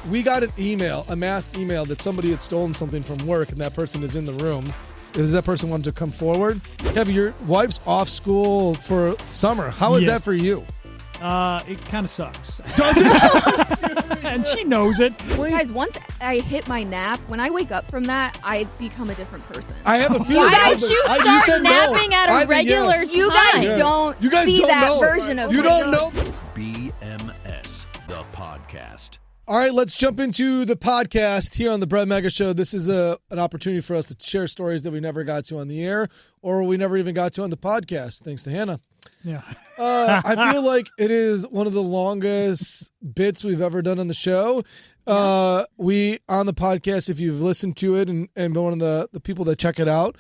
we got an email, a mass email that somebody had stolen something from work and that person is in the room. Does that person want to come forward? Kevin, your wife's off school for summer. How is that for you? It kind of sucks. Does it? And she knows it. Guys, once I hit my nap, when I wake up from that, I become a different person. I have a feeling. Why don't you start napping at a regular time? You guys don't see that version of me. You don't know. BMS the podcast. All right, let's jump into the podcast here on the Brett Mega Show. This is an opportunity for us to share stories that we never got to on the air or we never even got to on the podcast, thanks to Hannah. Yeah. I feel like it is one of the longest bits we've ever done on the show. We, on the podcast, if you've listened to it and been one of the people that check it out,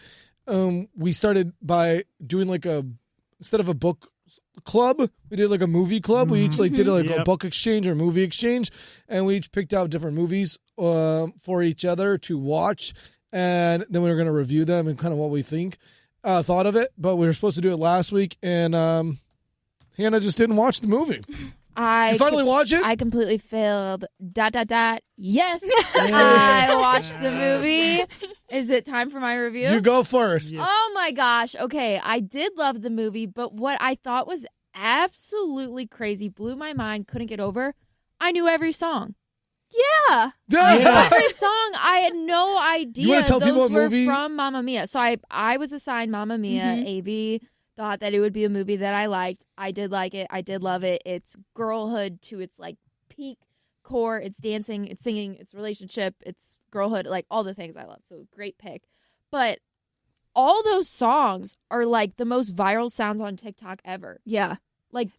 we started by doing instead of a book club, we did like a movie club. We each did a book exchange or movie exchange, and we each picked out different movies for each other to watch, and then we were going to review them and kind of what we thought of it. But we were supposed to do it last week, and Hannah just didn't watch the movie. Did you finally watch it? I completely failed. ... Yes, I watched the movie. Is it time for my review? You go first. Yes. Oh my gosh. Okay, I did love the movie, but what I thought was absolutely crazy, blew my mind, couldn't get over. I knew every song. Yeah. Every song. I had no idea You want to tell people those what were movie? from Mamma Mia. So I was assigned Mamma Mia. AB thought that it would be a movie that I liked. I did like it. I did love it. It's girlhood to its peak core. It's dancing, it's singing, it's relationship, it's girlhood, all the things I love. So great pick. But all those songs are the most viral sounds on TikTok ever. Yeah.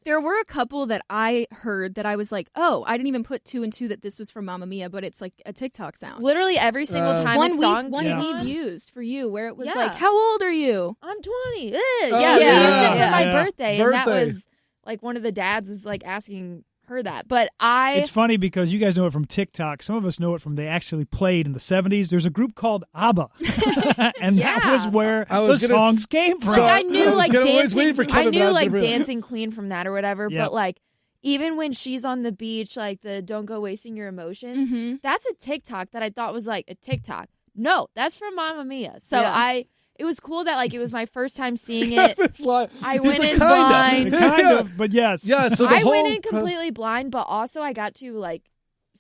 There were a couple that I heard that I was like, oh, I didn't even put two and two that this was from Mamma Mia, but it's a TikTok sound. Literally every single time a song we've used for you where it was how old are you? I'm 20. We yeah. used it for my birthday. And that Birthday. was one of the dads was asking her that. But It's funny because you guys know it from TikTok. Some of us know it from they actually played in the 70s. There's a group called ABBA. And that was where the songs came from. So I knew Dancing Dancing Queen from that or whatever. Yep. But even when she's on the beach, the Don't Go Wasting Your Emotions, that's a TikTok that I thought was a TikTok. No, that's from Mamma Mia. So it was cool that it was my first time seeing it. I went in blind. Kind of, but yes. Yeah, so I went in completely blind, but also I got to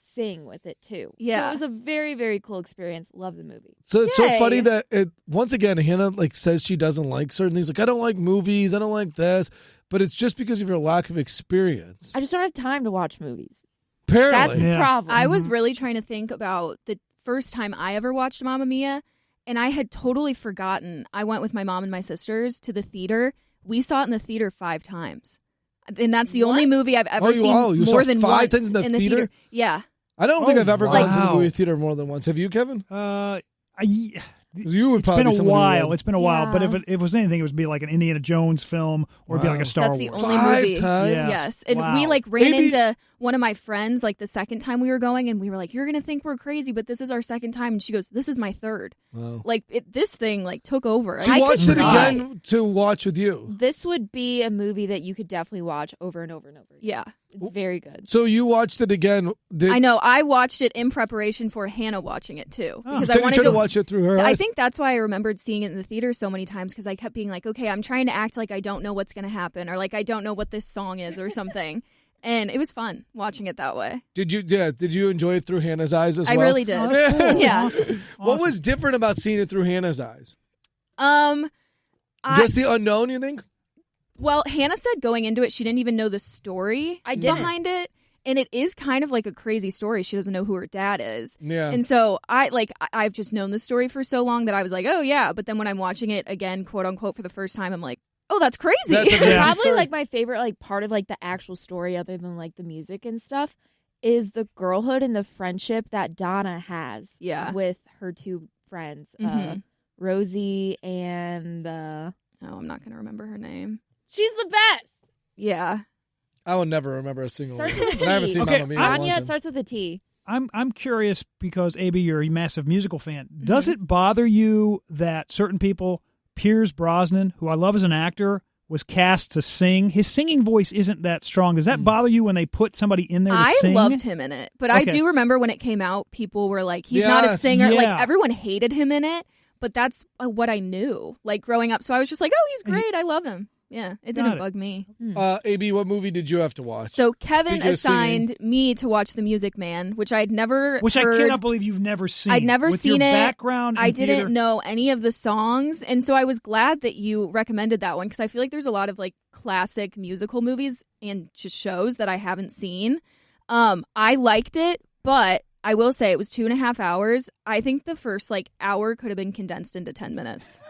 sing with it too. Yeah. So it was a very, very cool experience. Love the movie. So it's so funny that once again, Hannah says she doesn't like certain things. I don't like movies. I don't like this. But it's just because of your lack of experience. I just don't have time to watch movies. Apparently. That's the problem. I was really trying to think about the first time I ever watched Mamma Mia. And I had totally forgotten. I went with my mom and my sisters to the theater. We saw it in the theater 5 times. And that's the only movie I've ever seen more than once. 5 times in the theater? Yeah. I don't think I've ever gone to the movie theater more than once. Have you, Kevin? You would probably It's been a while. Would. It's been a while. But if it was anything, it would be an Indiana Jones film or it'd be a Star Wars. That's the only 5 movie. times? Yes. And we ran into one of my friends the second time we were going, and we were like, you're going to think we're crazy, but this is our second time. And she goes, this is my third. Wow. This thing took over. She watched it again to watch with you. This would be a movie that you could definitely watch over and over and over again. Yeah. It's very good. So you watched it again. I know. I watched it in preparation for Hannah watching it too. Because I wanted to watch it through her eyes? I think that's why I remembered seeing it in the theater so many times, because I kept being okay, I'm trying to act like I don't know what's going to happen, or I don't know what this song is or something. And it was fun watching it that way. Did you enjoy it through Hannah's eyes as well? I really did. Oh, that's cool. Yeah. Awesome. What was different about seeing it through Hannah's eyes? Just the unknown, you think? Well, Hannah said going into it, she didn't even know the story behind it. And it is kind of a crazy story. She doesn't know who her dad is. Yeah. And so I've just known the story for so long that I was like, oh yeah. But then when I'm watching it again, quote unquote, for the first time, I'm like, oh, that's crazy. That's a crazy Probably story. my favorite part of the actual story, other than the music and stuff, is the girlhood and the friendship that Donna has with her 2 friends, Rosie and oh, I'm not gonna remember her name. She's the best. Yeah. I will never remember a single one. Starts with a I haven't T. seen Mamma Mia in a long Anya, time. it starts with a T. I'm curious because, AB, you're a massive musical fan. Does it bother you that certain people, Pierce Brosnan, who I love as an actor, was cast to sing. His singing voice isn't that strong. Does that bother you when they put somebody in there to sing? I loved him in it, but I do remember when it came out, people were like, he's not a singer. Yeah. Like, everyone hated him in it, but that's what I knew, like, growing up. So I was just like, oh, he's great. I love him. Yeah, it didn't bug me. AB, what movie did you have to watch? So Kevin assigned me to watch The Music Man, which I'd never Which heard. I cannot believe you've never seen. I'd never With seen your it. Background I in didn't theater. know any of the songs, and so I was glad that you recommended that one because I feel like there's a lot of like classic musical movies and just shows that I haven't seen. I liked it, but I will say it was 2.5 hours. I think the first like hour could have been condensed into 10 minutes.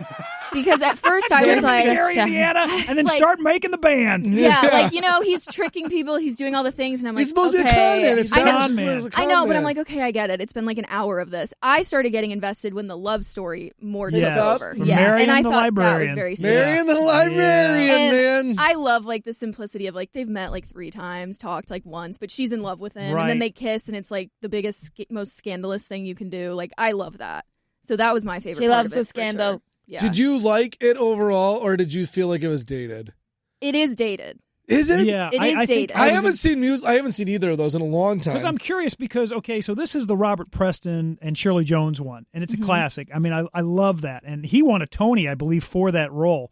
Because at first I was like, Scary Indiana, and then like, start making the band. yeah, like, you know, he's tricking people, he's doing all the things, and I'm like, He's supposed okay. to be a con man. It's I know, not just a con I know, but man. I'm like, okay, I get it. It's been like an hour of this. I started getting invested when the love story more took over. From Marion and I the thought that was librarian. very sweet. Marion the librarian, And man. I love like the simplicity of like they've met like 3 times, talked like once, but she's in love with him, and then Right. they kiss, and it's like the biggest, most scandalous thing you can do. Like, I love that. So that was my favorite. She part loves of the it, for scandal. sure. Yeah. Did you like it overall, or did you feel like it was dated? It is dated. Is it? Yeah, It is I think dated. I haven't seen I haven't seen either of those in a long time. Because I'm curious because, okay, so this is the Robert Preston and Shirley Jones one, and it's a classic. I mean, I love that. And he won a Tony, I believe, for that role,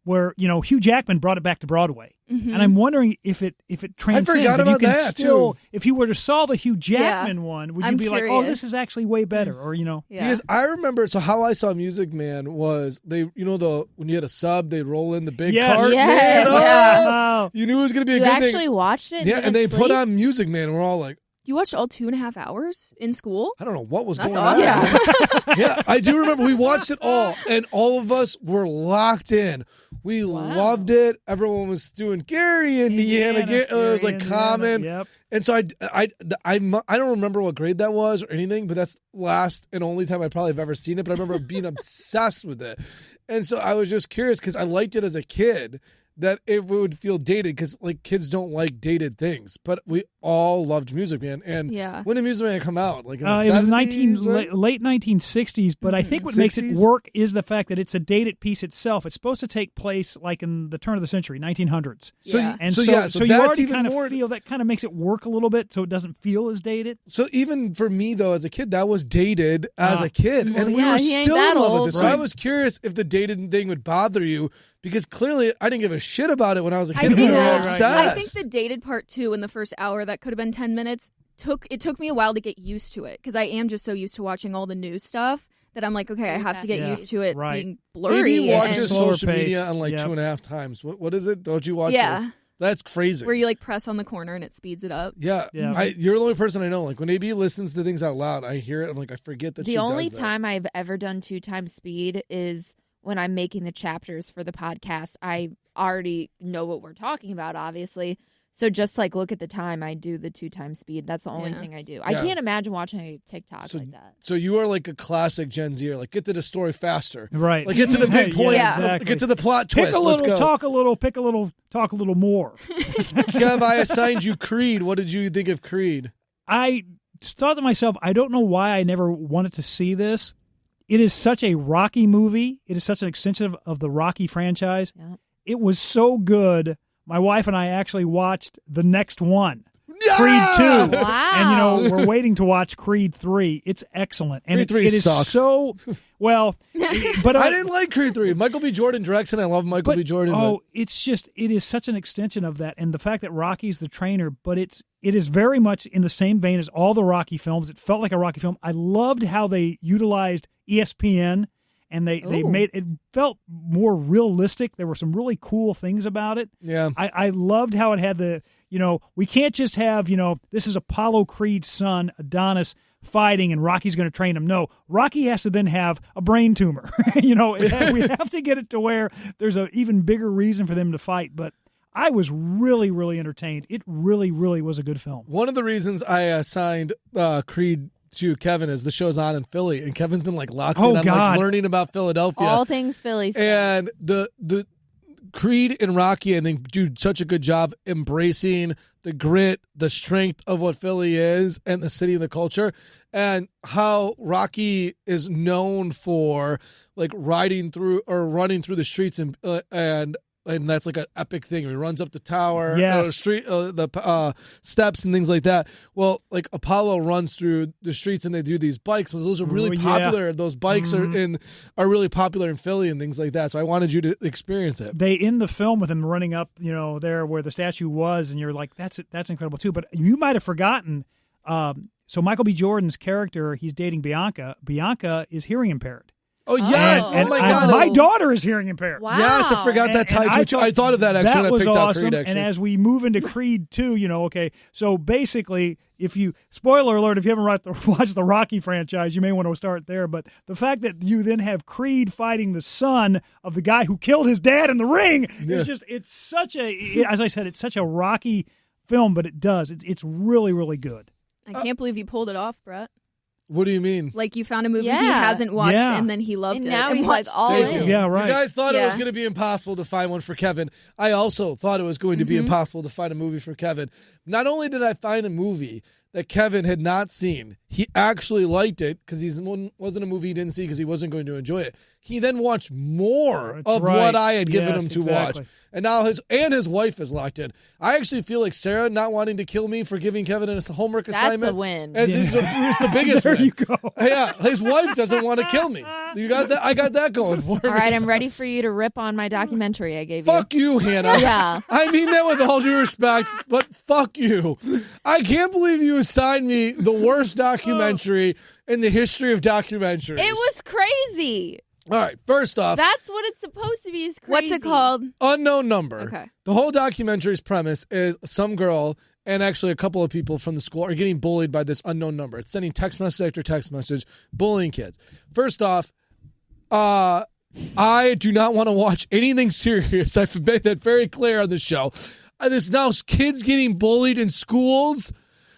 where, you know, Hugh Jackman brought it back to Broadway. And I'm wondering if it transcends. forgot if you about can that, still, too. if you were to saw the Hugh Jackman one, would you I'm be like, oh, curious. this is actually way better? Or, you know. Yeah. Because I remember, so how I saw Music Man was when you had a sub, they'd roll in the big Yes. cart. Yes, man. yeah. Oh. You knew it was going to be a You good actually thing. watched it? Yeah, and they didn't put sleep? on Music Man, and we're all like, You watched all 2.5 hours in school? I don't know what was That's going awesome. on. Yeah, I do remember we watched it all, and all of us were locked in. We loved it. Everyone was doing Gary, Indiana. It was like Indiana, common. Yep. And so I don't remember what grade that was or anything, but that's the last and only time I probably have ever seen it. But I remember being obsessed with it. And so I was just curious because I liked it as a kid that it would feel dated because like kids don't like dated things. But we all loved Music Man. And Yeah. when did Music Man come out? Like in the It was 70s, right? late 1960s, but I think what makes it 60s? work is the fact that it's a dated piece itself. It's supposed to take place like in the turn of the century, 1900s. So, Yeah. And so so, yeah, so so you that's already even kind of more. feel that kind of makes it work a little bit so it doesn't feel as dated. So even for me though, as a kid, that was dated as a kid, Well, and we yeah, were he ain't still that in love old. with it. So I Right. was curious if the dated thing would bother you because clearly I didn't give a shit about it when I was a I kid. think, We were Right, obsessed. right. I think the dated part too in the first hour, that could have been 10 minutes, took me a while to get used to it because I am just so used to watching all the news stuff that I'm like, okay, I have to get Yeah, used to it right. being blurry. Maybe and- watches slower social pace. media on like Yep. 2.5 times. What is it? Don't you watch Yeah. it? That's crazy. where you like press on the corner and it speeds it up. Yeah. Yeah. You're the only person I know. Like when AB listens to things out loud, I hear it. I'm like, I forget that she The only does that. time I've ever done 2 times speed is when I'm making the chapters for the podcast. I already know what we're talking about, obviously. So just like look at the time, I do the 2 times speed. That's the only Yeah. thing I do. I Yeah. can't imagine watching a TikTok So- like that. So you are like a classic Gen Zer. Like get to the story faster. Right. Like get to the big point. Yeah. Exactly. Get to the plot twist. Pick a Let's little, go. talk a little, pick a little, talk a little more. Kev, I assigned you Creed. What did you think of Creed? I thought to myself, I don't know why I never wanted to see this. It is such a Rocky movie. It is such an extension of the Rocky franchise. Yeah. It was so good. My wife and I actually watched the next one, Creed 2. Wow. And, you know, we're waiting to watch Creed 3. It's excellent. And Creed 3 it is sucks. so, well, but I didn't like Creed 3. Michael B. Jordan directs it. I love Michael B. Jordan. Oh, it's just, it is such an extension of that. And the fact that Rocky's the trainer, but it is very much in the same vein as all the Rocky films. It felt like a Rocky film. I loved how they utilized ESPN and they made it felt more realistic. There were some really cool things about it. Yeah. I loved how it had the, you know, we can't just have, you know, this is Apollo Creed's son, Adonis, fighting and Rocky's going to train him. No, Rocky has to then have a brain tumor. You know, we have to get it to where there's an even bigger reason for them to fight. But I was really, really entertained. It really, really was a good film. One of the reasons I assigned Creed to Kevin is the show's on in Philly, and Kevin's been like locked in on like learning about Philadelphia. All things Philly stuff. And the Creed and Rocky, I think, do such a good job embracing the grit, the strength of what Philly is, and the city and the culture, and how Rocky is known for like riding through or running through the streets and and that's like an epic thing. He runs up the tower, Yes. street, the steps and things like that. Well, like Apollo runs through the streets and they do these bikes. So those are really Ooh, yeah. popular. Those bikes are really popular in Philly and things like that. So I wanted you to experience it. They end the film with him running up, there where the statue was, and you're like, that's incredible too. But you might have forgotten. So Michael B. Jordan's character, he's dating Bianca. Bianca is hearing impaired. Oh yes! And my God! my daughter is hearing impaired. Wow. Yes, I forgot that tied to it. I thought of that actually. That when I was picked out awesome. Creed, actually. And as we move into Creed 2, okay, so basically, spoiler alert, if you haven't watched the Rocky franchise, you may want to start there. But the fact that you then have Creed fighting the son of the guy who killed his dad in the ring is it's such as I said, it's such a Rocky film, but it's really, really good. I can't believe you pulled it off, Brett. What do you mean? Like you found a movie he Yeah. hasn't watched Yeah. and then he loved And it. now he's like watched all it. Thank in. you. Yeah, right. You guys thought it was Yeah. going to be impossible to find one for Kevin. I also thought it was going to be impossible to find a movie for Kevin. Not only did I find a movie that Kevin had not seen, he actually liked it because it wasn't a movie he didn't see because he wasn't going to enjoy it. He then watched more That's of right. what I had given Yes, him to exactly. watch. And now his wife is locked in. I actually feel like Sarah not wanting to kill me for giving Kevin a homework That's assignment. a win. It's the biggest There win. you go. Yeah, his wife doesn't want to kill me. You got that? I got that going for me. All right, I'm ready for you to rip on my documentary I gave you. Fuck you, Hannah. Yeah. I mean that with all due respect, but fuck you. I can't believe you assigned me the worst documentary in the history of documentaries. It was crazy. All right, first off, That's what it's supposed to be. Is crazy. What's it called? unknown number. Okay. The whole documentary's premise is some girl and actually a couple of people from the school are getting bullied by this unknown number. It's sending text message after text message, bullying kids. First off, I do not want to watch anything serious. I've made that very clear on the show. There's now kids getting bullied in schools.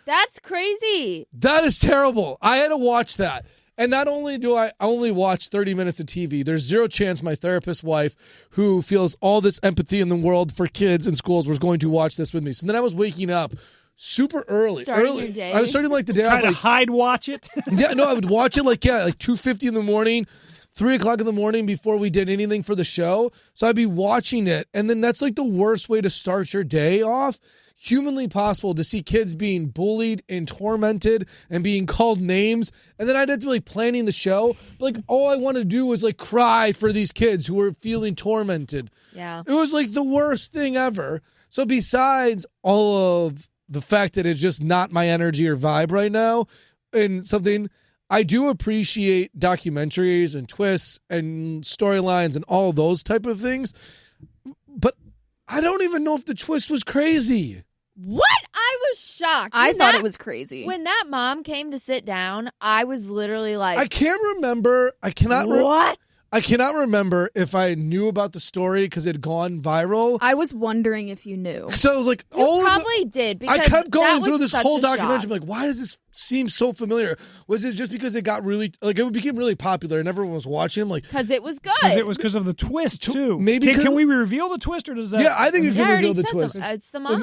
That's crazy. That is terrible. I had to watch that. And not only do I only watch 30 minutes of TV, there's zero chance my therapist's wife, who feels all this empathy in the world for kids in schools, was going to watch this with me. So then I was waking up super early. Starting your day? I was starting like the day Try off, to like, hide watch it. yeah, no, I would watch it like 2:50 in the morning, 3 o'clock in the morning before we did anything for the show. So I'd be watching it. And then that's like the worst way to start your day off. Humanly possible to see kids being bullied and tormented and being called names. And then I'd have to be like planning the show. But like all I wanted to do was like cry for these kids who were feeling tormented. Yeah. It was like the worst thing ever. So besides all of the fact that it's just not my energy or vibe right now, and something, I do appreciate documentaries and twists and storylines and all those type of things. But I don't even know if the twist was crazy. What? I was shocked. I When thought that- it was crazy. When that mom came to sit down, I was literally like, I can't remember. I cannot remember if I knew about the story because it had gone viral. I was wondering if you knew. So I was like, You probably did. Because I kept going that through was this such whole a shock. documentary. I'm like, why does this seem so familiar? Was it just because it got really, it became really popular and everyone was watching? Like, Because it was good. It was because of the twist too. Maybe can 'cause- we reveal the twist or does that? yeah, I think you Yeah, I can already reveal the said twist. it's the mom.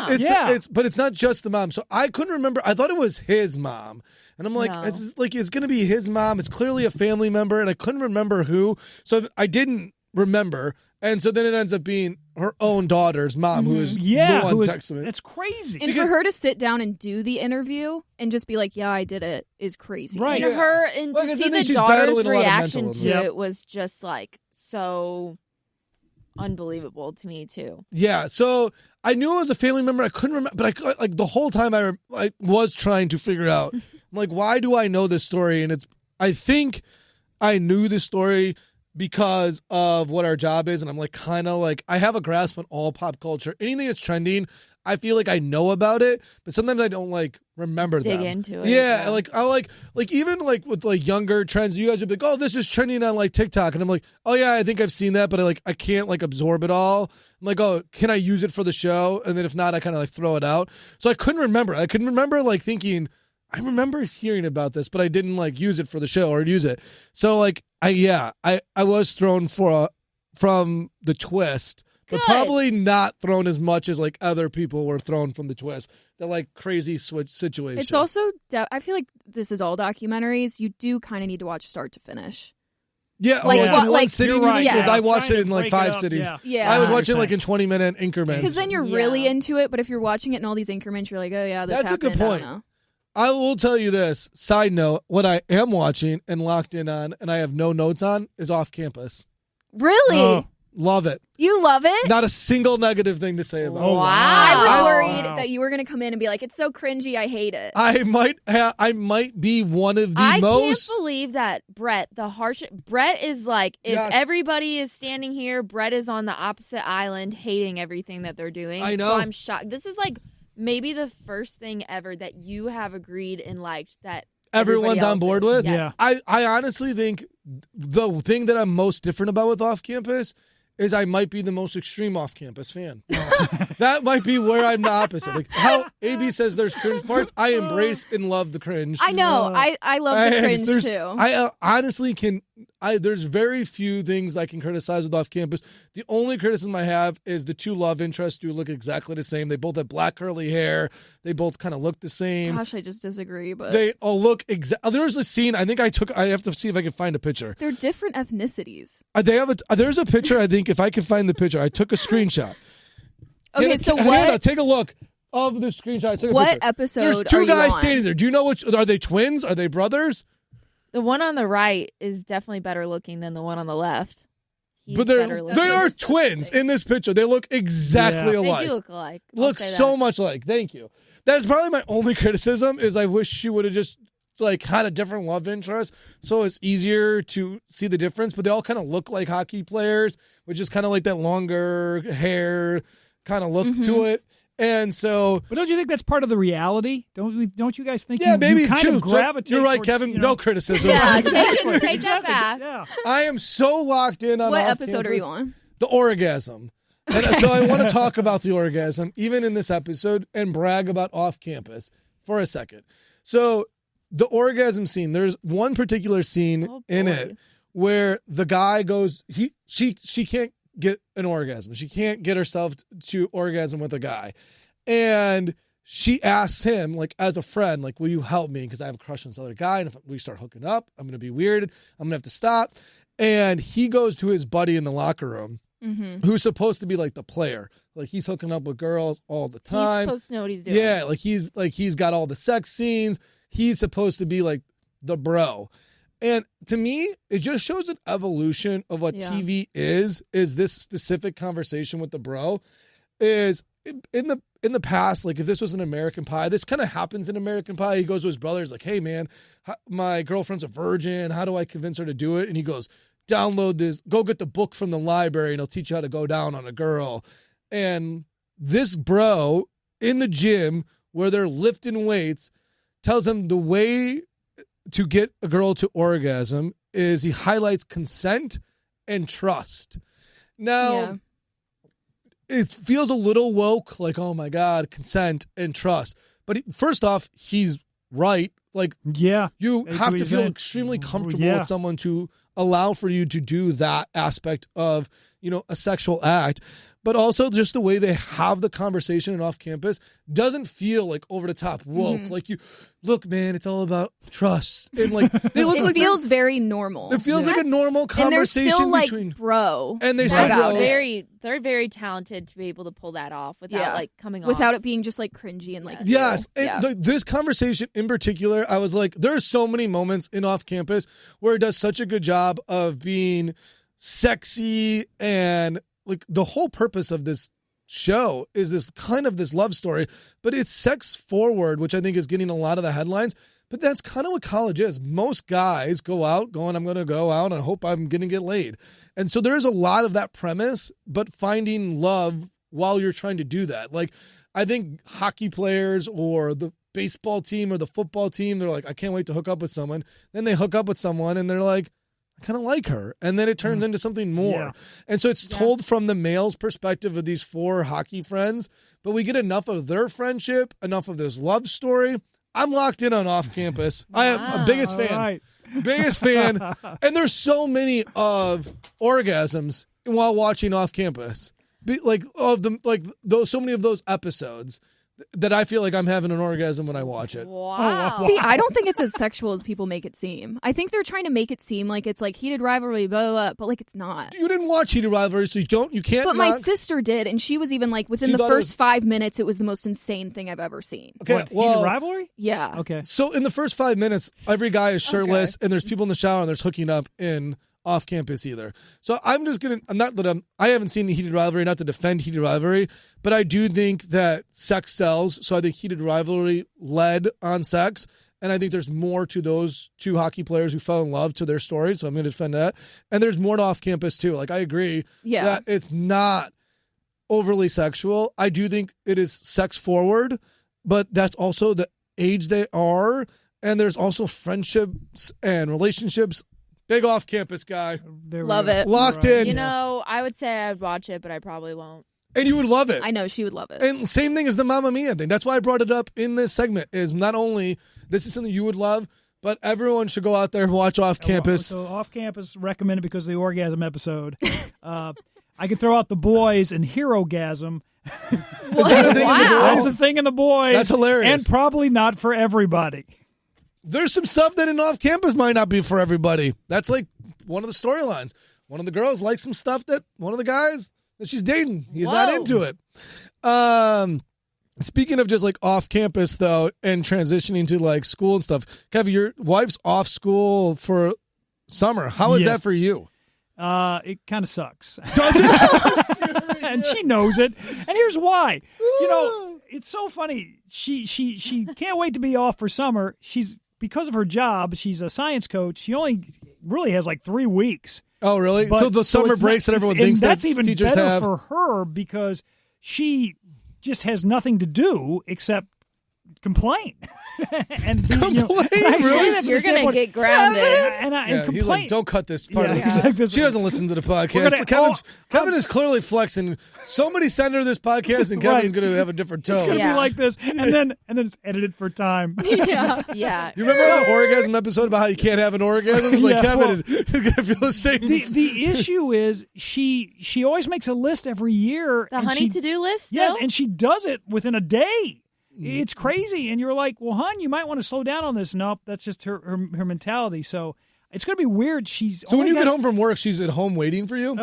But it's not just the mom. So I couldn't remember. I thought it was his mom. And I'm like, No. it's going to be his mom. It's clearly a family member. And I couldn't remember who. So I didn't remember. And so then it ends up being her own daughter's mom, who is the one texting me. That's crazy. And for her to sit down and do the interview and just be like, yeah, I did it, is crazy. Right. And her and Well, to 'cause I see think the she's daughter's battling a lot of reaction mental to illness. it was just like so unbelievable to me too. Yeah, so I knew it was a family member. I couldn't remember, but I like the whole time I was trying to figure out. I'm like, why do I know this story? And I think I knew this story because of what our job is, and I'm like kind of like I have a grasp on all pop culture. Anything that's trending, I feel like I know about it, but sometimes I don't like remember Dig them. into it, Yeah, yeah. like I like even like with like younger trends, you guys would be like, oh, this is trending on like TikTok, and I'm like, oh yeah, I think I've seen that, but I can't like absorb it all. I'm like, oh, can I use it for the show? And then if not, I kind of like throw it out. So I couldn't remember. I couldn't remember like thinking, I remember hearing about this, but I didn't like use it for the show or use it. So like I was thrown from the twist. But Good. probably not thrown as much as like other people were thrown from the twist. The like crazy switch situation. It's also, I feel like this is all documentaries. You do kind of need to watch start to finish. Yeah, Like, in one like- sitting, You're you right. think? 'Cause Yes. I watched it Trying in to like break 5 it up, sittings. Yeah. I was watching 100%. like in 20-minute increments. Because then you're really into it, but if you're watching it in all these increments, you're like, oh yeah, this That's a happened. good point. I don't know. I will tell you this. Side note, what I am watching and locked in on and I have no notes on is Off Campus. Really? Oh. Love it. You love it? Not a single negative thing to say about Oh, it. wow. I was worried Wow. that you were going to come in and be like, it's so cringy, I hate it. I might be one of the I most. can't believe that Brett is like, if Yeah. everybody is standing here, Brett is on the opposite island hating everything that they're doing. I know. So I'm shocked. This is like maybe the first thing ever that you have agreed and liked that Everyone's everybody on board else is. with? Yes. Yeah. I honestly think the thing that I'm most different about with Off Campus is I might be the most extreme Off Campus fan. That might be where I'm the opposite. Like how AB says there's cringe parts, I embrace and love the cringe. I know. I love the cringe There's- too. I honestly can. There's very few things I can criticize with Off Campus. The only criticism I have is the two love interests do look exactly the same. They both have black curly hair. They both kind of look the same. Gosh, I just disagree, but They all look exactly. There's a scene. I think I have to see if I can find a picture. they're different ethnicities. There's a picture. I think if I can find the picture, I took a screenshot. Okay, Hannah, so Hannah, what take a look of the screenshot. I took a what picture. episode There's are two you guys on? standing there. Do you know which? Are they twins? Are they brothers? The one on the right is definitely better looking than the one on the left. He's But better they looking. are twins in this picture. They look exactly Yeah. alike. They do look alike. I'll Look say so that. much alike. Thank you. That's probably my only criticism is I wish she would have just like had a different love interest so it's easier to see the difference. But they all kind of look like hockey players, which is kind of like that longer hair kind of look to it. And so, But don't you think that's part of the reality? Don't you guys think yeah, maybe you kind too. of gravitate You're right, towards, Kevin. you know- No criticism. Yeah, take that Exactly. back. Yeah. I am so locked in on What Off episode are you Campus. on? The orgasm. And so I want to talk about the orgasm, even in this episode, and brag about Off Campus for a second. So the orgasm scene, there's one particular scene Oh, in boy. it where the guy goes, she can't get an orgasm. She can't get herself to orgasm with a guy. And she asks him, like, as a friend, like, will you help me? Because I have a crush on this other guy. And if we start hooking up, I'm going to be weird. I'm going to have to stop. And he goes to his buddy in the locker room, who's supposed to be like the player. Like, he's hooking up with girls all the He's time. supposed to know what he's doing. Yeah, he's got all the sex scenes. He's supposed to be like the bro. And to me, it just shows an evolution of what Yeah. TV is this specific conversation with the bro is in the past, like if this was an American Pie, this kind of happens in American Pie. He goes to his brother, he's like, hey man, my girlfriend's a virgin. How do I convince her to do it? And he goes, download this, go get the book from the library and it'll teach you how to go down on a girl. And this bro in the gym where they're lifting weights tells him the way to get a girl to orgasm is he highlights consent and trust. Now, Yeah. it feels a little woke, like, oh my God, consent and trust. But first off, he's right. Like, Yeah. you That's have what to he feel said. extremely comfortable Yeah. with someone to allow for you to do that aspect of, a sexual act. But also just the way they have the conversation and off campus doesn't feel like over the top woke. Like you look, man, it's all about trust. And like they look It like feels very normal. it feels like a normal and they're conversation still like between bro. and they about say bro. it. They're very talented to be able to pull that off without Yeah. like coming off. Without it being just like cringy and like Yes, ew. and Yeah. this conversation in particular, I was like, there's so many moments in Off Campus where it does such a good job of being sexy, and like the whole purpose of this show is this kind of this love story, but it's sex forward, which I think is getting a lot of the headlines. But that's kind of what college is. Most guys go out going, I'm going to go out and hope I'm going to get laid. And so there's a lot of that premise, but finding love while you're trying to do that. Like, I think hockey players or the baseball team or the football team, they're like, I can't wait to hook up with someone. Then they hook up with someone and they're like, I kind of like her. And then it turns into something more. Yeah. And so it's told from the male's perspective of these four hockey friends, but we get enough of their friendship, enough of this love story. I'm locked in on Off Campus. I am a biggest All fan. right. Biggest fan. And there's so many of orgasms while watching Off Campus. Like of them, like those, so many of those episodes. that I feel like I'm having an orgasm when I watch it. Wow. See, I don't think it's as sexual as people make it seem. I think they're trying to make it seem like it's like heated rivalry, blah, blah, blah, but like it's not. You didn't watch Heated Rivalry, so you can't. But my sister did, and she was even like within the first 5 minutes, it was the most insane thing I've ever seen. Okay, What, well, heated rivalry? Yeah. Okay. so in the first 5 minutes, every guy is shirtless, and there's people in the shower, and there's hooking up in off campus either. So I haven't seen the Heated Rivalry, not to defend Heated Rivalry, but I do think that sex sells. So I think Heated Rivalry led on sex, and I think there's more to those two hockey players who fell in love to their story. So I'm going to defend that. And there's more to off campus too. Like I agree that it's not overly sexual. I do think it is sex forward, but that's also the age they are. And there's also friendships and relationships. Big off-campus guy. Love it. Locked in. You know, I would say I'd watch it, but I probably won't. And you would love it. I know she would love it. And same thing as the Mamma Mia thing. That's why I brought it up in this segment, is not only this is something you would love, but everyone should go out there and watch Off-Campus. So Off-Campus recommended because of the orgasm episode. I could throw out The Boys and Hero-gasm. That's a thing in The Boys. That's hilarious. And probably not for everybody. There's some stuff that in Off-Campus might not be for everybody. That's like one of the storylines. One of the girls likes some stuff that one of the guys that she's dating, he's not into it. Speaking of just like off-campus though, and transitioning to like school and stuff, Kevin, your wife's off school for summer. How is that for you? It kind of sucks. Does it? And she knows it. And here's why. You know, it's so funny. She can't wait to be off for summer. Because of her job, she's a science coach. She only really has like 3 weeks. Oh, really? But, so the summer breaks that everyone thinks that that's even teachers better have. for her because she just has nothing to do except complain. And You're gonna get grounded. And complain. He's like, don't cut this part. She doesn't listen to the podcast. Kevin is clearly flexing. Somebody send her this podcast, and Kevin's going to have a different tone. It's going to be like this, and then it's edited for time. Yeah. You remember the orgasm episode about how you can't have an orgasm? It's like Kevin is going to feel the same. The issue is she always makes a list every year. The honey to-do list? Yes, and she does it within a day. It's crazy. And you're like, well, hon, you might want to slow down on this. Nope, that's just her mentality. So it's going to be weird. So when you get home from work, she's at home waiting for you?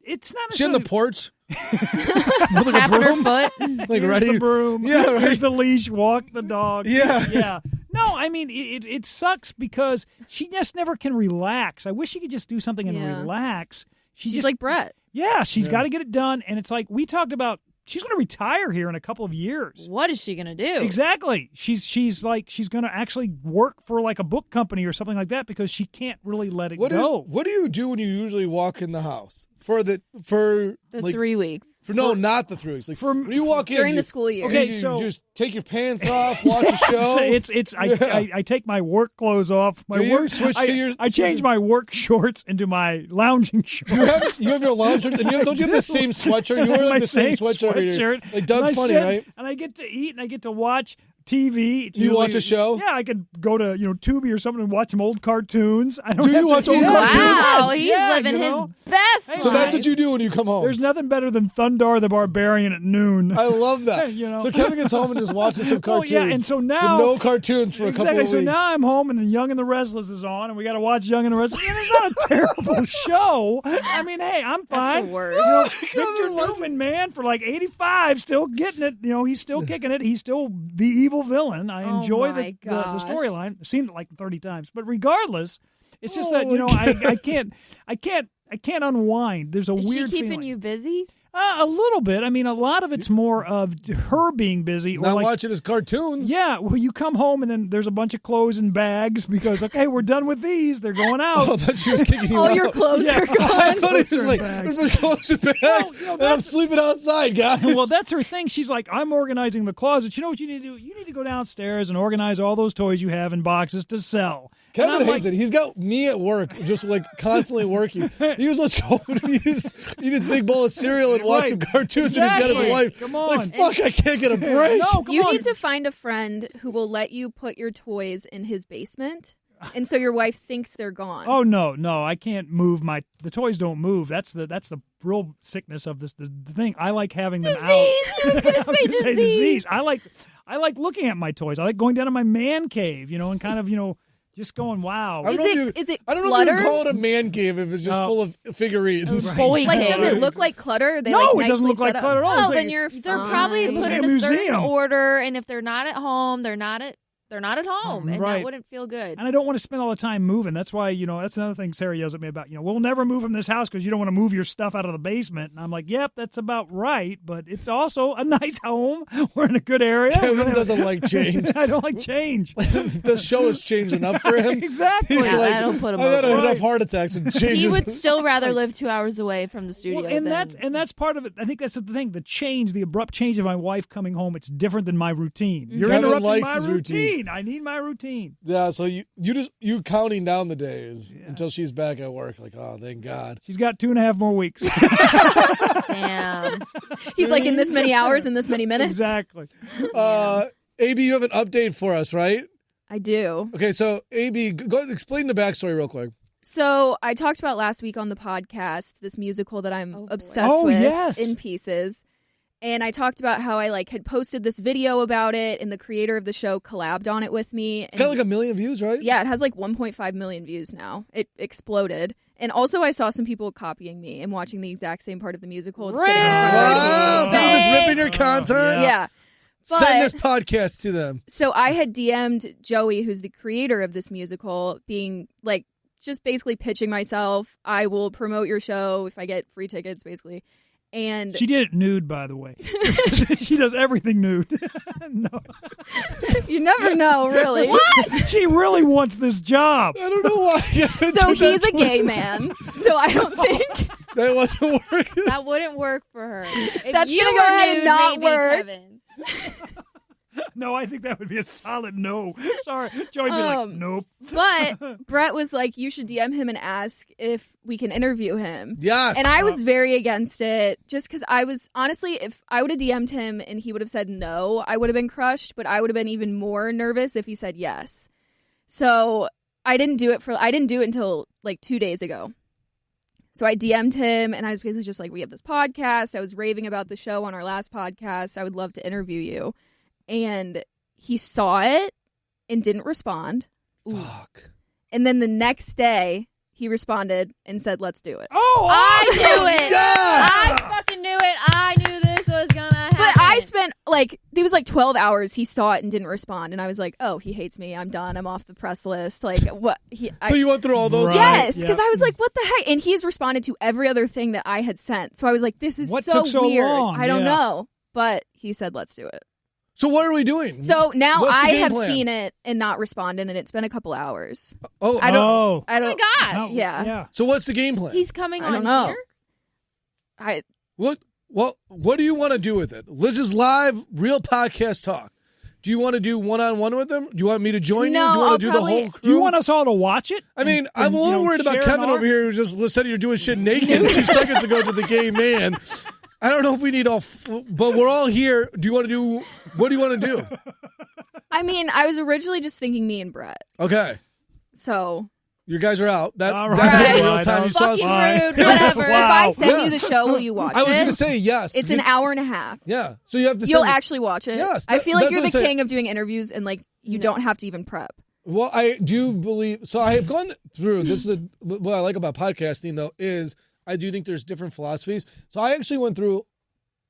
It's not She on the porch? With like a broom? Her foot. Like ready? The broom. Yeah, right. Here's the leash. Walk the dog. Yeah. No, I mean, it sucks because she just never can relax. I wish she could just do something and relax. She's like Brett. Yeah, she's got to get it done. And it's like we talked about. She's going to retire here in a couple of years. What is she going to do? Exactly. She's going to actually work for like a book company or something like that because she can't really let it go. What do you do when you usually walk in the house? For the like, 3 weeks. Not the 3 weeks. Like when you walk in during the school year. Okay, you just take your pants off, watch a show. I take my work clothes off. I change my work shorts into my lounging shorts. You have your lounge shorts, and don't you have the same sweatshirt? You wear like the same sweatshirt. Like Doug Funny, right? And I get to eat and I get to watch TV. You watch a show? Yeah, I could go to Tubi or something and watch some old cartoons. Do you watch old cartoons? Wow, he's living his best. So that's what you do when you come home. There's nothing better than Thundar the Barbarian at noon. I love that. So Kevin gets home and just watches some cartoons. And so now no cartoons for a couple of weeks. So now I'm home and Young and the Restless is on, and we got to watch Young and the Restless. And it's not a terrible show. I mean, hey, I'm fine. That's the worst. Victor Newman, man, for like 85, still getting it. He's still kicking it. He's still the evil villain. I enjoy the storyline. I've seen it like 30 times, but regardless, it's just that I can't unwind. There's a weird feeling. Is she keeping you busy? A little bit. I mean, a lot of it's more of her being busy. Not watching his cartoons. Yeah, well, you come home and then there's a bunch of clothes in bags because, okay, we're done with these. They're going out. Oh, I thought she was kicking you out. All your clothes are gone. I thought it was like, there's my clothes in bags, and I'm sleeping outside, guys. Well, that's her thing. She's like, I'm organizing the closet. You know what you need to do? You need to go downstairs and organize all those toys you have in boxes to sell. Kevin hates it. He's got me at work, just like constantly working. He was just going to eat his big bowl of cereal and watch some cartoons, and he's got his wife. Come on. Like, fuck, I can't get a break. No, you need to find a friend who will let you put your toys in his basement and so your wife thinks they're gone. Oh no, I can't move the toys don't move. That's the real sickness of this the thing. I like having them out. I was gonna say disease. I like looking at my toys. I like going down to my man cave, and kind of, just going, wow. Is it I don't know clutter? if you call it a man cave if it's just full of figurines. Boy Like, cave. does it look like clutter? Are they, No, like, it nicely doesn't look like set up? clutter at all. Oh, It's then like- you're They're fine. probably It's put like in a a certain museum. order, and if they're not at home, they're not at home, and Right. that wouldn't feel good. And I don't want to spend all the time moving. That's why, that's another thing Sarah yells at me about. We'll never move from this house because you don't want to move your stuff out of the basement. And I'm like, yep, that's about right. But it's also a nice home. We're in a good area. Kevin doesn't like change. I don't like change. The show has changed enough for him. Exactly. He's Yeah, like, I don't put him I've had over. enough heart attacks and changes. He would still rather live 2 hours away from the studio. Well, and than... that's part of it. I think that's the thing. The abrupt change of my wife coming home. It's different than my routine. You're Kevin interrupting likes my his routine. I need my routine. Yeah, so you counting down the days until she's back at work. Like, oh, thank God. She's got 2.5 more weeks. Damn. He's like, in this many hours, in this many minutes. Exactly. AB, you have an update for us, right? I do. Okay, so AB, go ahead and explain the backstory real quick. So I talked about last week on the podcast this musical that I'm boy. obsessed Oh, with, yes. In Pieces. And I talked about how I had posted this video about it, and the creator of the show collabed on it with me. It's got like 1 million views, right? Yeah, it has 1.5 million views now. It exploded. And also I saw some people copying me and watching the exact same part of the musical. It's sitting in front of their Wow, TV. someone's ripping your content. Yeah. Send But- this podcast to them. So I had DM'd Joey, who's the creator of this musical, being just basically pitching myself. I will promote your show if I get free tickets, basically. And She did it nude, by the way. She does everything nude. No. you never know, really. She really wants this job. I don't know why. So he's a gay man. So I don't think That wasn't working. That wouldn't work for her. If That's you gonna were go ahead and nude, not maybe, work. Kevin. No, I think that would be a solid no. Sorry. Joey would be like, nope. But Brett was like, you should DM him and ask if we can interview him. Yes. And I was very against it just because I was, honestly, if I would have DM'd him and he would have said no, I would have been crushed, but I would have been even more nervous if he said yes. So I didn't do it until 2 days ago. So I DM'd him and I was basically just like, we have this podcast. I was raving about the show on our last podcast. I would love to interview you. And he saw it and didn't respond. Fuck. And then the next day, he responded and said, let's do it. Oh, I awesome. knew it. Yes! I fucking knew it. I knew this was gonna happen. But I spent, it was 12 hours. He saw it and didn't respond. And I was like, oh, he hates me. I'm done. I'm off the press list. What? So you went through all those? Right. Yes, because yeah. I was like, what the heck? And he's responded to every other thing that I had sent. So I was like, this is What so took so weird. long? I don't Yeah. know. But he said, let's do it. So what are we doing? So now What's the I game have plan? seen it and not responded, and it's been a couple hours. Oh, I don't. Oh. I don't. Oh my gosh. No, Yeah. so what's the game plan? He's coming I on don't know. here. I What do you want to do with it? Let's just live real podcast talk. Do you want to do one-on-one with them? Do you want me to join No, you? Do you want I'll to do probably- the whole crew? Do you want us all to watch it? I mean, And- I'm a and, little worried about share Kevin our- over here who just said you're doing shit naked 2 seconds ago to the gay man. I don't know if we need but we're all here. Do you want to do, what do you want to do? mean, I was originally just thinking me and Brett. Okay. So You guys are out. All right. That's the All real right. time you saw Fucking Fine. rude. Whatever. if I Wow. send Yeah. you the show, will you watch it? I was going to say yes. It's an hour and a half. Yeah. So you have to You'll send- actually watch it. Yes, I that- feel like that's you're what the I'm saying. king of doing interviews, and you don't have to even prep. Well, I do believe, so I have gone through, what I like about podcasting though, is I do think there's different philosophies. So I actually went through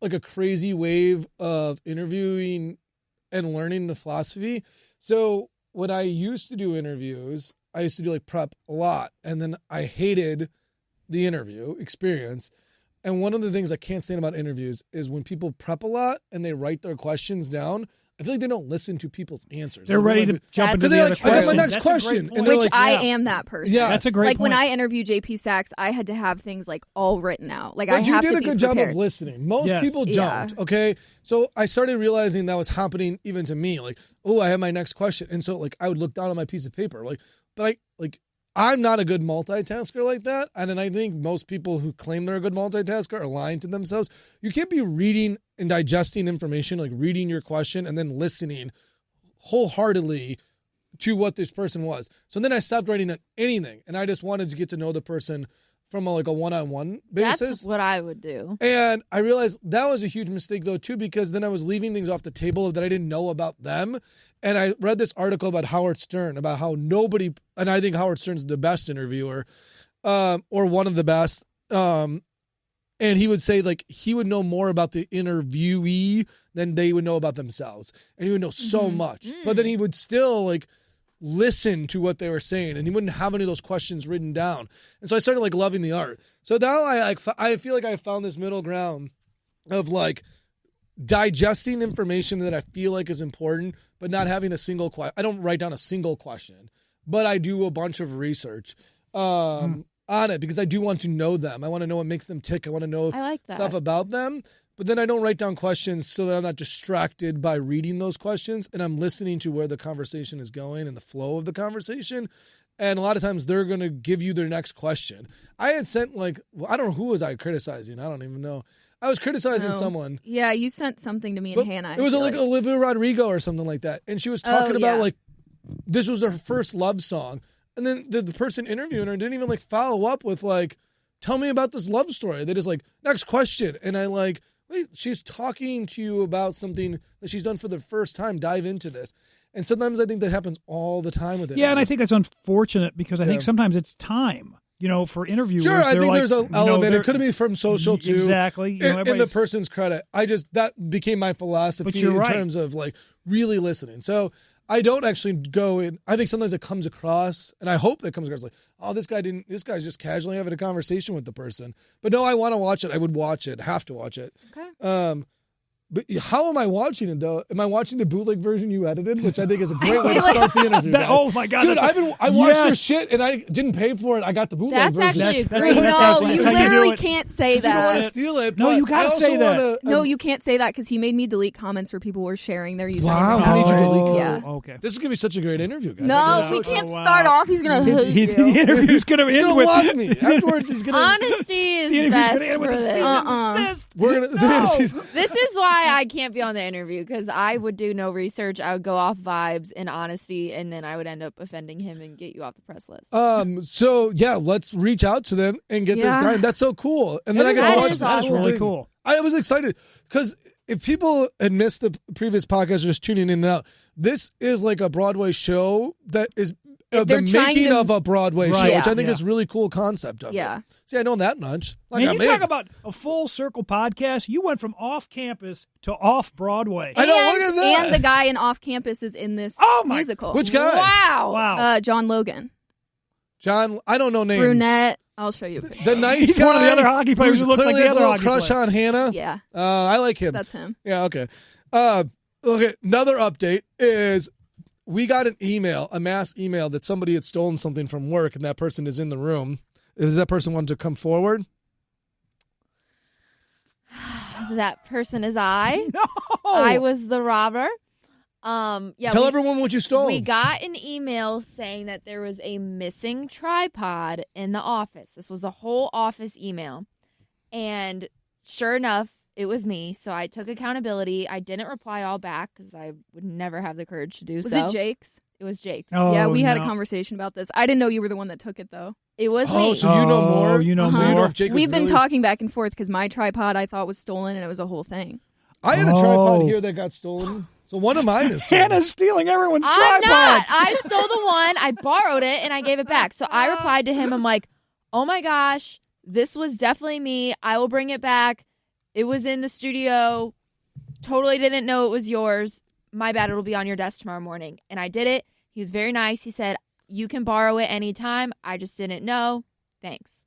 a crazy wave of interviewing and learning the philosophy. So when I used to do interviews, I used to do prep a lot, and then I hated the interview experience. And one of the things I can't stand about interviews is when people prep a lot and they write their questions down, I feel like they don't listen to people's answers. They're ready to jump into Because the they're other like, I got my question. next That's a great question. point. And they're Which like, I yeah. am that person. Yeah. That's a great Like when point. I interviewed JP Sachs, I had to have things all written out. Like I But you have did to a be good job prepared. of listening. Most Yes. people Yeah. don't. Okay, so I started realizing that was happening even to me. Oh, I have my next question, and so I would look down on my piece of paper. But I'm not a good multitasker like that, and then I think most people who claim they're a good multitasker are lying to themselves. You can't be reading and digesting information, reading your question and then listening wholeheartedly to what this person was. So then I stopped writing on anything, and I just wanted to get to know the person from a one-on-one basis. That's what I would do. And I realized that was a huge mistake, though, too, because then I was leaving things off the table that I didn't know about them. And I read this article about Howard Stern, about how nobody, and I think Howard Stern's the best interviewer, or one of the best. And he would say, like, he would know more about the interviewee than they would know about themselves. And he would know so much. But then he would still, like, listen to what they were saying, and he wouldn't have any of those questions written down. And so I started, like, loving the art. So now I feel like I found this middle ground of, like, digesting information that I feel like is important, but not having a single question. I don't write down a single question, but I do a bunch of research on it because I do want to know them. I want to know what makes them tick. I want to know stuff about them. But then I don't write down questions so that I'm not distracted by reading those questions, and I'm listening to where the conversation is going and the flow of the conversation. And a lot of times they're going to give you their next question. I had sent, like, I don't know, who was I criticizing? I don't even know. I was criticizing someone. Yeah, you sent something to me and Hannah. It was like Olivia Rodrigo or something like that. And she was talking about, like, this was her first love song. And then the person interviewing her didn't even, like, follow up with, like, tell me about this love story. They just, like, next question. And I, like, wait, she's talking to you about something that she's done for the first time. Dive into this. And sometimes I think that happens all the time with it. Yeah, and I think that's unfortunate because I think sometimes it's time, for interviewers. Sure, I think there's an element. It could be from social, too. Exactly. In the person's credit. that became my philosophy in terms of, like, really listening. So I don't actually go in. I think sometimes it comes across, and I hope it comes across like, oh, this guy's just casually having a conversation with the person. But no, I want to watch it. I would watch it. Have to watch it. Okay. But how am I watching it, though? Am I watching the bootleg version you edited, which I think is a great way to start the interview, guys. Oh, my God. Dude, I watched your shit, and I didn't pay for it. I got the bootleg version. That's No, actually you how you do literally it. can't say I don't want to that. steal it. No, but you gotta I also say that. wanna- No, you can't say that because he made me delete comments where people were sharing their username. Wow, and how did you password. delete Yeah. comments? Okay. This is going to be such a great interview, guys. No, I'm we so can't excited. start off. He's going to hate you. The interview's going to He's end going to with... love me. Afterwards, he's going to... Honesty The is interview's best going to end with for a this. cease and desist. We're going to... This is why I can't be on the interview, because I would do no research. I would go off vibes and honesty, and then I would end up offending him and get you off the press list. So yeah, let's reach out to them and get this guy. That's so cool. And then I get to watch this. awesome. That's really cool. I was excited because if people had missed the previous podcast or just tuning in and out, this is like a Broadway show that is the They're trying making to- of a Broadway show, Right. which I think Yeah. is really cool concept of Yeah. it. See, I know that much. Like Man, I you made. talk about a full circle podcast. You went from off campus to off Broadway. I know, look at that. And the guy in Off Campus is in this musical. Which guy? Wow. Wow. John Logan. John, I don't know names. Brunette. I'll show you a picture. The nice He's guy. one of the other hockey players who's who looks like clearly the has other a little hockey crush player. on Hannah. Yeah. I like him. That's him. Yeah, okay. Okay, another update is we got an email, a mass email that somebody had stolen something from work and that person is in the room. Does that person want to come forward? That person is I. No. I was the robber. Yeah. Tell everyone what you stole. We got an email saying that there was a missing tripod in the office. This was a whole office email. And sure enough, it was me. So I took accountability. I didn't reply all back because I would never have the courage to do Was so. it Jake's? It was Jake's. Oh, yeah, we had a no. conversation about this. I didn't know you were the one that took it, though. It was Oh, me. so you know more? Oh, you know So more. you know if Jake was We've been really- talking back and forth because my tripod I thought was stolen and it was a whole thing. I had a tripod Oh. here that got stolen. So one of mine is stolen. Hannah's stealing everyone's I'm tripods. not. I stole the one. I borrowed it and I gave it back. So I replied to him. I'm like, oh my gosh, this was definitely me. I will bring it back. It was in the studio. Totally didn't know it was yours. My bad. It'll be on your desk tomorrow morning. And I did it. He was very nice. He said, you can borrow it anytime. I just didn't know. Thanks.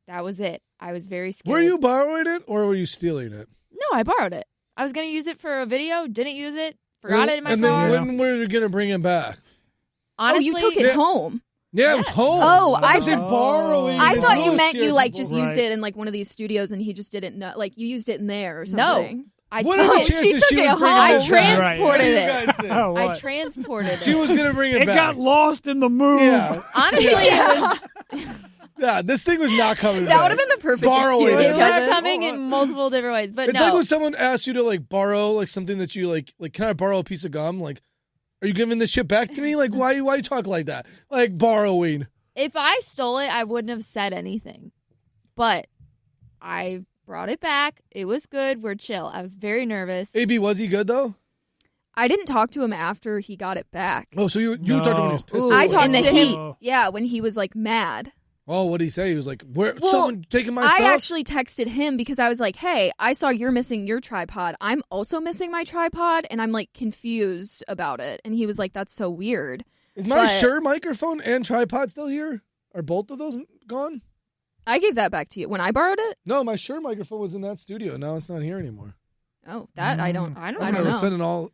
That was it. I was very scared. Were you borrowing it or were you stealing it? No, I borrowed it. I was going to use it for a video. Didn't use it. Forgot it in my and car. then when were you going to bring it back? Honestly, you took it home. Yeah, it was home. Oh, I I wasn't borrowing. I it. thought you Oh, meant you like shit. just used Right. it in like one of these studios and he just didn't know. Like you used it in there or No. something. I What took are the it. chances She took she it was home. bringing I this back? transported What do you it. guys think? Oh, I what? transported She it. was going to bring it It back. got lost in the move. Yeah. Honestly, it was Yeah, this thing was not coming back. That would have been the perfect Borrowing excuse. it. it Kevin. was coming in multiple different ways. But It's no. like when someone asks you to like borrow like something that you like can I borrow a piece of gum? Like Are you giving this shit back to me? Like, why you talk like that? Like borrowing. If I stole it, I wouldn't have said anything. But I brought it back. It was good. We're chill. I was very nervous. AB, was he good though? I didn't talk to him after he got it back. Oh, so you talked to him when he was pissed. I talked in the to heat. him. Yeah, when he was like mad. Oh, what did he say? He was like, "Where? Well, someone taking my stuff?" I actually texted him because I was like, hey, I saw you're missing your tripod. I'm also missing my tripod, and I'm like confused about it. And he was like, that's so weird. Is my Shure microphone and tripod still here? Are both of those gone? I gave that back to you when I borrowed it. No, my Shure microphone was in that studio. Now it's not here anymore. Oh, that I don't I know. was sending all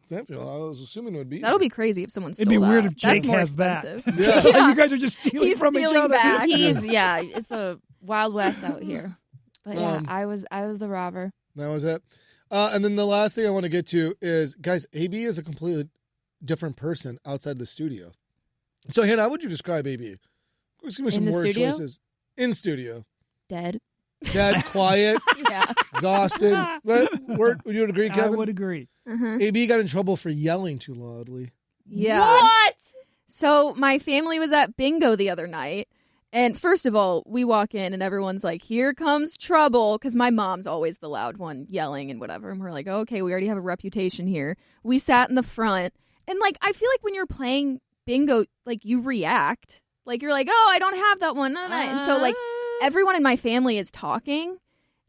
Stanfield. I was assuming it would be. That'll be crazy if someone stole It'd be that. weird if Jake That's more has expensive. that. Yeah. You guys are just stealing He's from each stealing other. back. It's a Wild West out here. But yeah, I was the robber. That was it. And then the last thing I want to get to is, guys, AB is a completely different person outside the studio. So, Hannah, how would you describe AB? Give me some the word studio? choices. In studio. Dead. Dead, quiet, Yeah. exhausted. Would you agree, I Kevin? would agree. AB got in trouble for yelling too loudly. Yeah. What? So my family was at bingo the other night. And first of all, we walk in and everyone's like, here comes trouble. Because my mom's always the loud one yelling and whatever. And we're like, oh, okay, we already have a reputation here. We sat in the front. And like, I feel like when you're playing bingo, like you react. Like you're like, oh, I don't have that one. And so like everyone in my family is talking,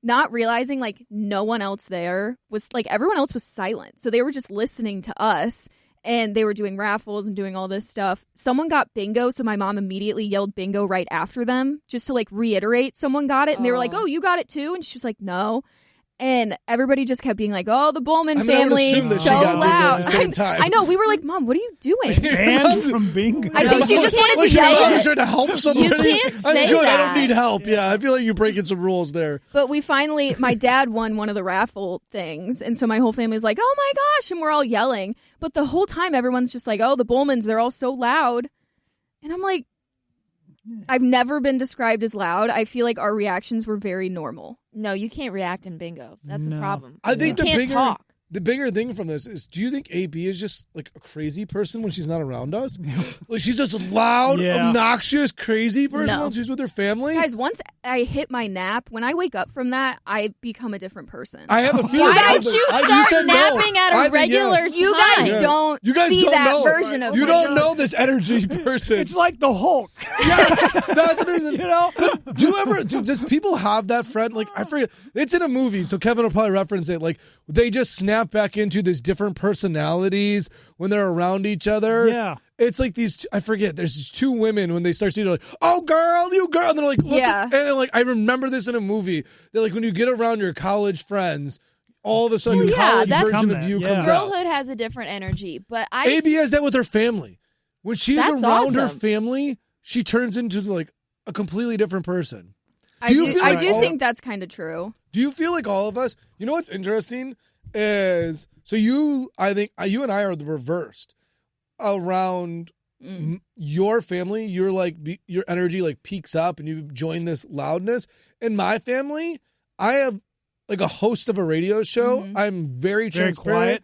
not realizing like no one else there was like, everyone else was silent. So they were just listening to us. And they were doing raffles and doing all this stuff. Someone got bingo, so my mom immediately yelled bingo right after them, just to like reiterate someone got it. And they were like, oh, you got it too? And she was like, no. And everybody just kept being like, oh, the Bowman family is so loud. At the same time. I know. We were like, Mom, what are you doing? Banned from bingo. I think she just wanted to Like, yell you're it. trying to help somebody. You can't I'm say good. I that. don't need help. Yeah, I feel like you're breaking some rules there. But we finally, my dad won one of the raffle things. And so my whole family was like, oh my gosh. And we're all yelling. But the whole time, everyone's just like, oh, the Bowmans, they're all so loud. And I'm like, I've never been described as loud. I feel like our reactions were very normal. No, you can't react in bingo. That's the problem. I think you can't talk. the bigger thing from this is, do you think AB is just like a crazy person when she's not around us? Like she's just loud, obnoxious, crazy person when she's with her family? Guys, once I hit my nap, when I wake up from that, I become a different person. I have a feeling. Why don't you start napping at a regular time? You guys don't see that version of me. You don't know this energy person. It's like the Hulk. That's what it is. You know? Does people have that friend? Like, I forget. It's in a movie, so Kevin will probably reference it. Like, they just snap back into these different personalities when they're around each other. Yeah. It's like these, I forget, there's these two women when they start seeing, they're like, oh, girl, you girl. And they're like, and they're like, I remember this in a movie. They're like, when you get around your college friends, all of a sudden, your college version of you comes out. Girlhood has a different energy, but AB has that with her family. When she's around her awesome. family, she turns into like a completely different person. I do think that's kind of true. Do you feel like all of us, you know what's interesting is, I think you and I are the reversed around your family. You're like, your energy like peaks up and you join this loudness. In my family, I have like a host of a radio show. I'm very transparent. Quiet.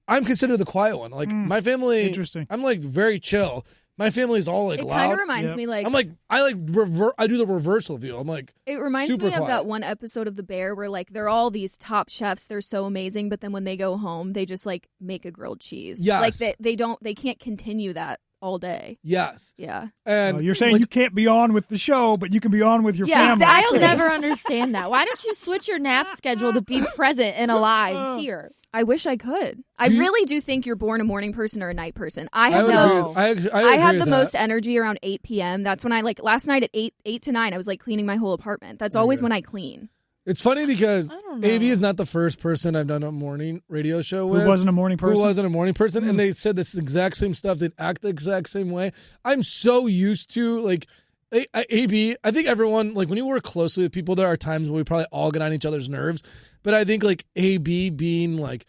I'm considered the quiet one. Like my family, Interesting. I'm like very chill. My family's all like It loud. kind of reminds me like I'm like, I do the reversal view. I'm like, it reminds super me of quiet. that one episode of The Bear where like they're all these top chefs, they're so amazing, but then when they go home, they just like make a grilled cheese. Yes. Like they can't continue that all day. Yes. Yeah. And You're saying like, you can't be on with the show, but you can be on with your family. exactly. I'll never understand that. Why don't you switch your nap schedule to be present and alive here? I wish I could. I really do think you're born a morning person or a night person. I I have would the agree. most. I I have agree the with most that. energy around 8 p.m. That's when I like last night at 8 to 9. I was like cleaning my whole apartment. That's always when I clean. It's funny because I don't know. AB is not the first person I've done a morning radio show with. Who wasn't a morning person? Who wasn't a morning person. And they said this exact same stuff. They'd act the exact same way. I'm so used to, like, AB, I think everyone, like, when you work closely with people, there are times where we probably all get on each other's nerves. But I think, like, AB being, like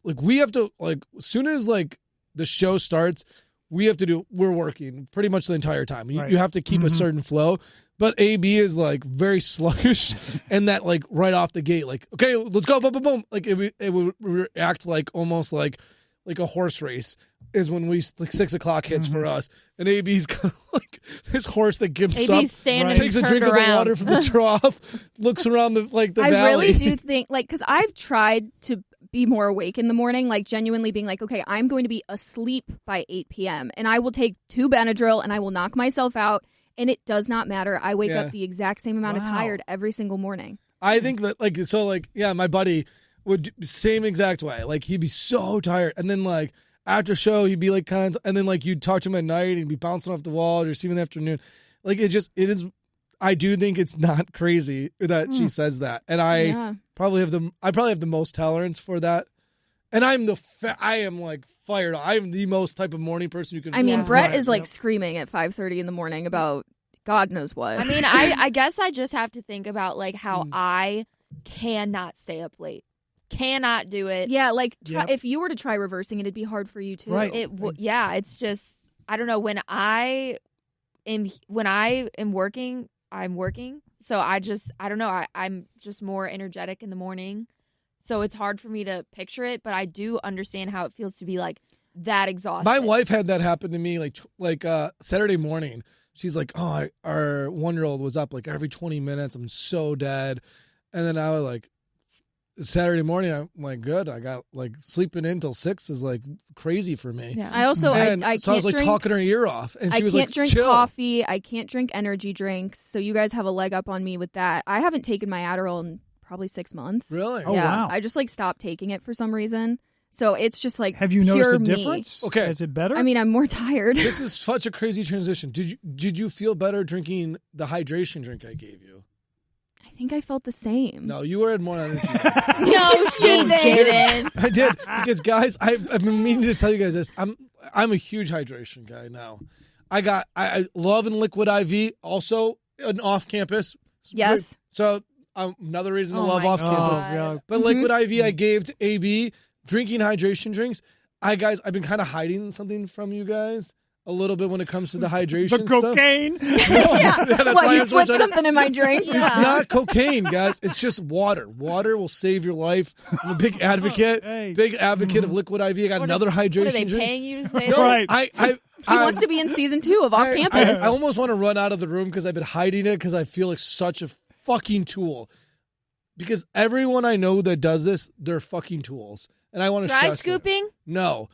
we have to, like, as soon as, like, the show starts, we're working pretty much the entire time. You have to keep a certain flow. But AB is like very sluggish and that like right off the gate, like, okay, let's go, boom, boom, boom. Like it would react like almost like like a horse race is when we like 6 o'clock hits for us, and AB's kind of like this horse that gives AB's up, standing takes a turned drink of the around. water from the trough, looks around the I valley. really do think, like, because I've tried to be more awake in the morning, like genuinely being like, okay, I'm going to be asleep by 8 p.m. and I will take 2 Benadryl and I will knock myself out, and it does not matter. I wake up the exact same amount of tired every single morning. I think that my buddy would same exact way. Like he'd be so tired, and then like after show he'd be like and then like you'd talk to him at night and he'd be bouncing off the wall or see him in the afternoon. Like it is. I do think it's not crazy that she says that, and I probably have the most tolerance for that. And I am like fired. I am the most type of morning person you can. I mean, Brett is like screaming at 5:30 in the morning about God knows what. I mean, I guess I just have to think about like how I cannot stay up late. Cannot do it. Yeah, like if you were to try reversing it, it'd be hard for you too. Right. It's just I don't know, when I am working, I'm working. So I don't know, I'm just more energetic in the morning. So it's hard for me to picture it, but I do understand how it feels to be like that exhausted. My wife had that happen to me like Saturday morning. She's like, "Oh, our 1-year-old was up like every 20 minutes. I'm so dead." And then I was like, Saturday morning, I'm like, good. I got like sleeping in till 6 is like crazy for me. Yeah. I also I can't so I was like drink, talking her ear off, and she was I like, can't drink chill. coffee. I can't drink energy drinks. So you guys have a leg up on me with that. I haven't taken my Adderall in probably 6 months. Really? Oh, yeah, wow. I just like stopped taking it for some reason. So it's just like Have you noticed pure a difference? Me. Okay. Is it better? I mean, I'm more tired. This is such a crazy transition. Did you feel better drinking the hydration drink I gave you? I think I felt the same. No, you had more energy. No, she didn't. I did, because guys, I've been meaning to tell you guys this. I'm a huge hydration guy now. I love an liquid IV, also an off campus. Yes. So another reason to Oh love my off oh, campus. God. But liquid IV I gave to AB, drinking hydration drinks. I've been kind of hiding something from you guys a little bit when it comes to the hydration The cocaine? Yeah. that's What, why you I'm so slipped trying to- something in my drink? It's not cocaine, guys. It's just water. Water will save your life. I'm a big advocate. Hey. Big advocate of liquid IV. I got another hydration What are they drink. paying you to say No, that? Right. He wants to be in season 2 of Off Campus. I almost want to run out of the room because I've been hiding it because I feel like such a fucking tool. Because everyone I know that does this, they're fucking tools. And I want to Dry stress scooping? that. No.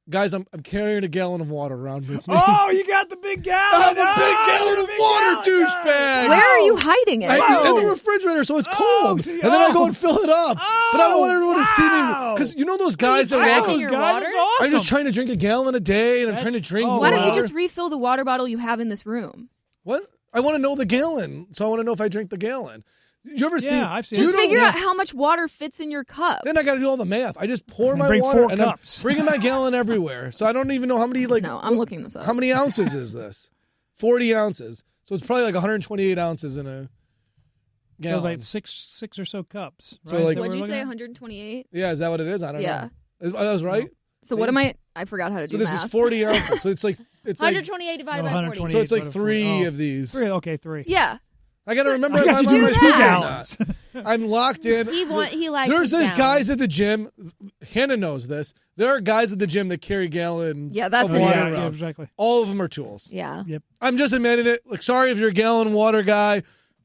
Guys, I'm carrying a gallon of water around with me. Oh, you got the big gallon. I have a big gallon of water, douchebag. Where are you hiding it? In the refrigerator, so it's cold. see, and then I go and fill it up. But I don't want everyone to see me. wow. Because you know those guys that tracking walk those your guys water? is awesome. I'm just trying to drink a gallon a day, and I'm That's- trying to drink oh, more. Why don't you wow. just refill the water bottle you have in this room? What? I want to know the gallon, so I want to know if I drink the gallon. Did you ever see? I've seen Just it. figure Yeah. out how much water fits in your cup. Then I got to do all the math. I just pour my bring water 4 and cups. I'm bringing my gallon everywhere. So I don't even know how many. Like, No, I'm looking this up. how many ounces is this? 40 ounces. So it's probably like 128 ounces in a So gallon. like six or so cups. So, right? like- Is that what What'd we're you looking say, at? 128? Yeah, is that what it is? I don't Yeah. know. I was right. So what am I? I forgot how to do So this math. is 40 ounces. So it's like 128 divided by 40. 128. so it's like 8 3 of these. 3. Okay, 3. Yeah. I got to remember I if guess I'm you on do my that. period or 2 not. gallons. I'm locked in. He likes There's his those gallons. guys at the gym. Hannah knows this. There are guys at the gym that carry gallons Yeah, that's of it. water Yeah, around. exactly. All of them are tools. Yeah. I'm just admitting it. Like, sorry if you're a gallon water guy.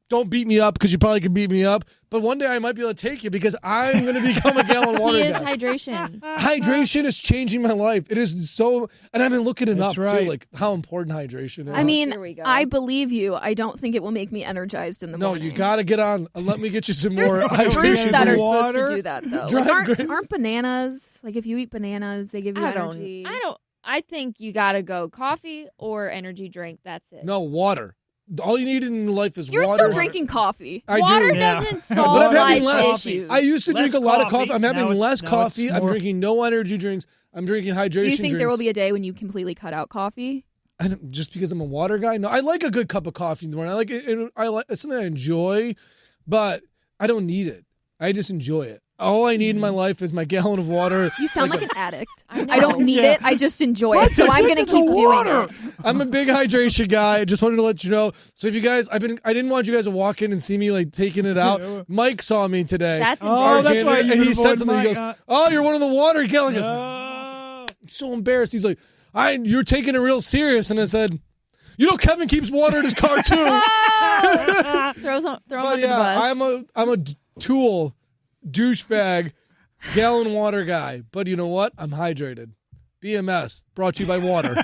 Don't beat me up because you probably could beat me up. But one day I might be able to take you because I'm going to become a gallon water He is guy. hydration. Hydration is changing my life. It is so, and I've been looking it That's up right. too, like how important hydration is. I mean, Here we go. I believe you. I don't think it will make me energized in the no, morning. you got to get on and let me get you some There's more some hydration. fruits that are Water. supposed to do that though. Dry Like, grape- aren't bananas? Like if you eat bananas, they give you I energy. don't. I think you gotta go coffee or energy drink. That's it. No, water. All you need in life is You're water. still drinking coffee. I Water do. Yeah. doesn't But solve I'm having life less. issues. I used to Less drink a lot of coffee. coffee. I'm having Now it's- less now coffee. it's I'm more- drinking no energy drinks. I'm drinking hydration Do you think there will drinks. be a day when you completely cut out coffee? Just because I'm a water guy? No, I like a good cup of coffee in the morning. I like it. It's something I enjoy, but I don't need it. I just enjoy it. All I need in my life is my gallon of water. You sound like an addict. I I don't need Yeah. it. I just enjoy it. So I'm going to keep doing it. I'm a big hydration guy. I just wanted to let you know. So if you guys, I didn't want you guys to walk in and see me like taking it out. Mike saw me today. That's Oh, embarrassing. that's why you and he would said avoid something. He my- goes, "Oh, you're one of the water gallons." so embarrassed. He's like, you're taking it real serious. And I said, Kevin keeps water in his car too. Throw him But under the bus. I'm a tool, douchebag, gallon water guy. But you know what? I'm hydrated. BMS, brought to you by water.